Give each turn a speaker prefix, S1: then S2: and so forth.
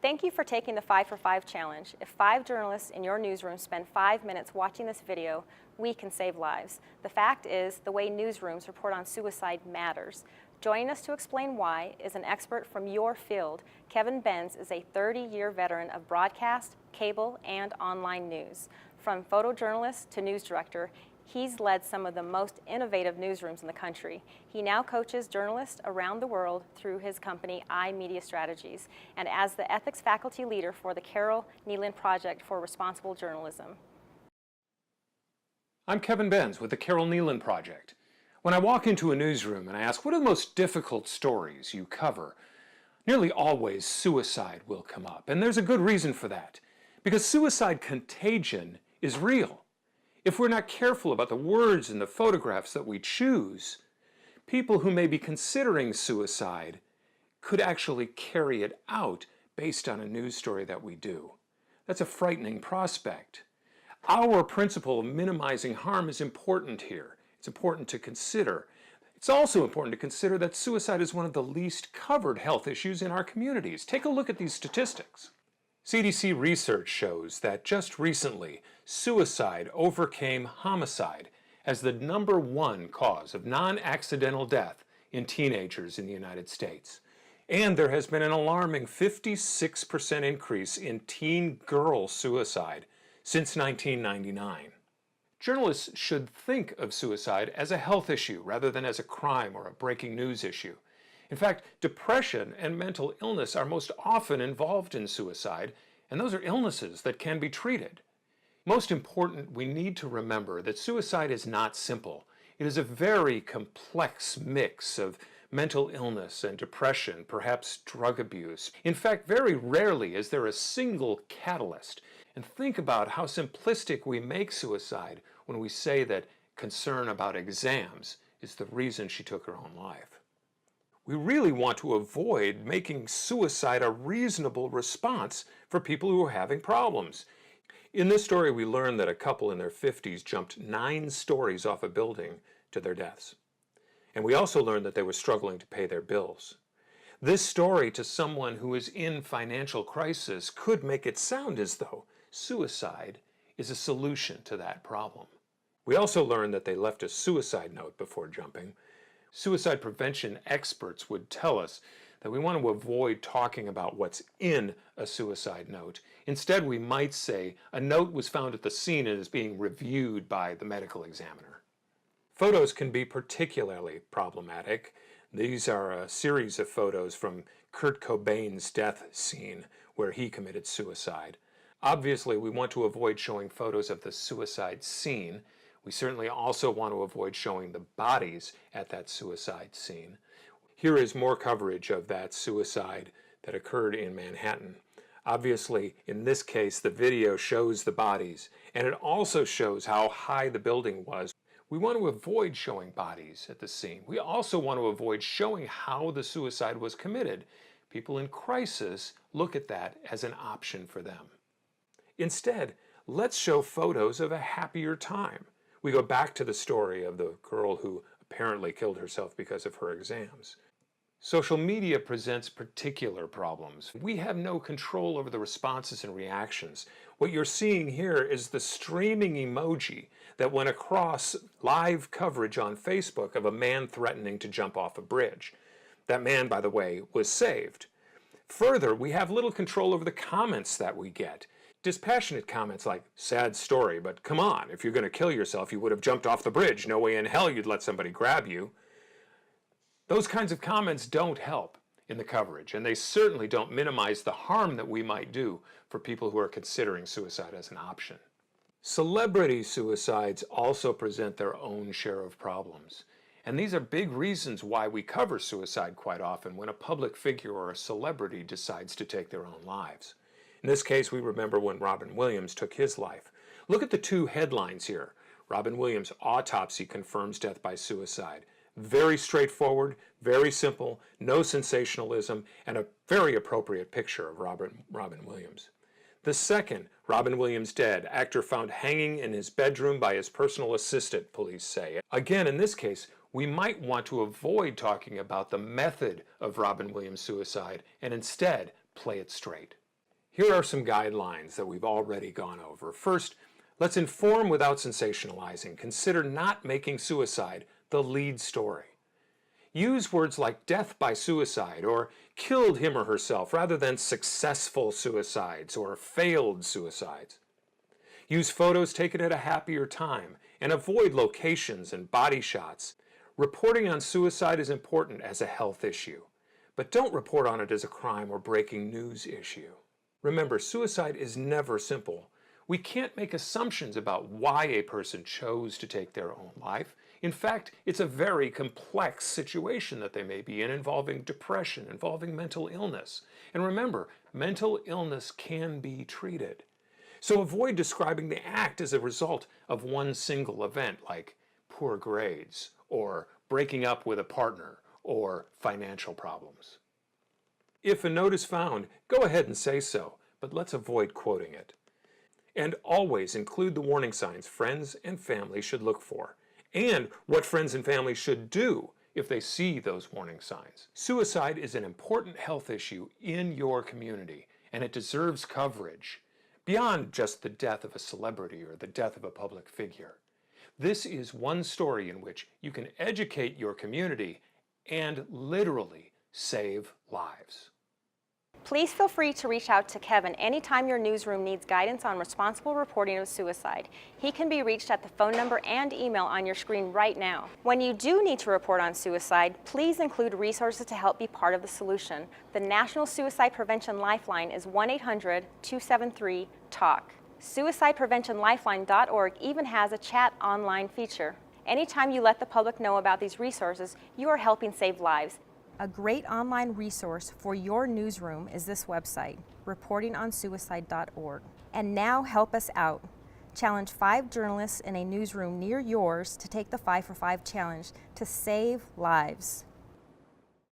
S1: Thank you for taking the 5 for 5 challenge. If 5 journalists in your newsroom spend 5 minutes watching this video, we can save lives. The fact is, the way newsrooms report on suicide matters. Joining us to explain why is an expert from your field. Kevin Benz is a 30-year veteran of broadcast, cable, and online news. From photojournalist to news director, he's led some of the most innovative newsrooms in the country. He now coaches journalists around the world through his company, iMedia Strategies, and as the ethics faculty leader for the Carol Nealon Project for Responsible Journalism.
S2: I'm Kevin Benz with the Carol Nealon Project. When I walk into a newsroom and I ask, what are the most difficult stories you cover? Nearly always suicide will come up, and there's a good reason for that. Because suicide contagion is real. If we're not careful about the words and the photographs that we choose, people who may be considering suicide could actually carry it out based on a news story that we do. That's a frightening prospect. Our principle of minimizing harm is important here. It's important to consider. It's also important to consider that suicide is one of the least covered health issues in our communities. Take a look at these statistics. CDC research shows that just recently, suicide overcame homicide as the #1 cause of non-accidental death in teenagers in the United States. And there has been an alarming 56% increase in teen girl suicide since 1999. Journalists should think of suicide as a health issue rather than as a crime or a breaking news issue. In fact, depression and mental illness are most often involved in suicide, and those are illnesses that can be treated. Most important, we need to remember that suicide is not simple. It is a very complex mix of mental illness and depression, perhaps drug abuse. In fact, very rarely is there a single catalyst. And think about how simplistic we make suicide when we say that concern about exams is the reason she took her own life. We really want to avoid making suicide a reasonable response for people who are having problems. In this story, we learn that a couple in their 50s jumped 9 stories off a building to their deaths. And we also learned that they were struggling to pay their bills. This story to someone who is in financial crisis could make it sound as though suicide is a solution to that problem. We also learned that they left a suicide note before jumping. Suicide prevention experts would tell us that we want to avoid talking about what's in a suicide note. Instead, we might say a note was found at the scene and is being reviewed by the medical examiner. Photos can be particularly problematic. These are a series of photos from Kurt Cobain's death scene where he committed suicide. Obviously, we want to avoid showing photos of the suicide scene. We certainly also want to avoid showing the bodies at that suicide scene. Here is more coverage of that suicide that occurred in Manhattan. Obviously, in this case, the video shows the bodies, and it also shows how high the building was. We want to avoid showing bodies at the scene. We also want to avoid showing how the suicide was committed. People in crisis look at that as an option for them. Instead, let's show photos of a happier time. We go back to the story of the girl who apparently killed herself because of her exams. Social media presents particular problems. We have no control over the responses and reactions. What you're seeing here is the streaming emoji that went across live coverage on Facebook of a man threatening to jump off a bridge. That man, by the way, was saved. Further, we have little control over the comments that we get. Dispassionate comments like, sad story, but come on, if you're going to kill yourself, you would have jumped off the bridge. No way in hell you'd let somebody grab you. Those kinds of comments don't help in the coverage, and they certainly don't minimize the harm that we might do for people who are considering suicide as an option. Celebrity suicides also present their own share of problems. And these are big reasons why we cover suicide quite often when a public figure or a celebrity decides to take their own lives. In this case, we remember when Robin Williams took his life. Look at the 2 headlines here. Robin Williams' autopsy confirms death by suicide. Very straightforward, very simple, no sensationalism, and a very appropriate picture of Robin Williams. The second, Robin Williams dead, actor found hanging in his bedroom by his personal assistant, police say. Again, in this case, we might want to avoid talking about the method of Robin Williams' suicide and instead play it straight. Here are some guidelines that we've already gone over. First, let's inform without sensationalizing. Consider not making suicide the lead story. Use words like death by suicide or killed him or herself rather than successful suicides or failed suicides. Use photos taken at a happier time and avoid locations and body shots. Reporting on suicide is important as a health issue, but don't report on it as a crime or breaking news issue. Remember, suicide is never simple. We can't make assumptions about why a person chose to take their own life. In fact, it's a very complex situation that they may be in, involving depression, involving mental illness. And remember, mental illness can be treated. So avoid describing the act as a result of one single event like poor grades, or breaking up with a partner, or financial problems. If a note is found, go ahead and say so, but let's avoid quoting it. And always include the warning signs friends and family should look for, and what friends and family should do if they see those warning signs. Suicide is an important health issue in your community, and it deserves coverage beyond just the death of a celebrity or the death of a public figure. This is one story in which you can educate your community and literally save lives.
S1: Please feel free to reach out to Kevin anytime your newsroom needs guidance on responsible reporting of suicide. He can be reached at the phone number and email on your screen right now. When you do need to report on suicide, please include resources to help be part of the solution. The National Suicide Prevention Lifeline is 1-800-273-TALK. SuicidePreventionLifeline.org even has a chat online feature. Anytime you let the public know about these resources, you are helping save lives. A great online resource for your newsroom is this website, reportingonsuicide.org. And now help us out. Challenge 5 journalists in a newsroom near yours to take the 5 for 5 challenge to save lives.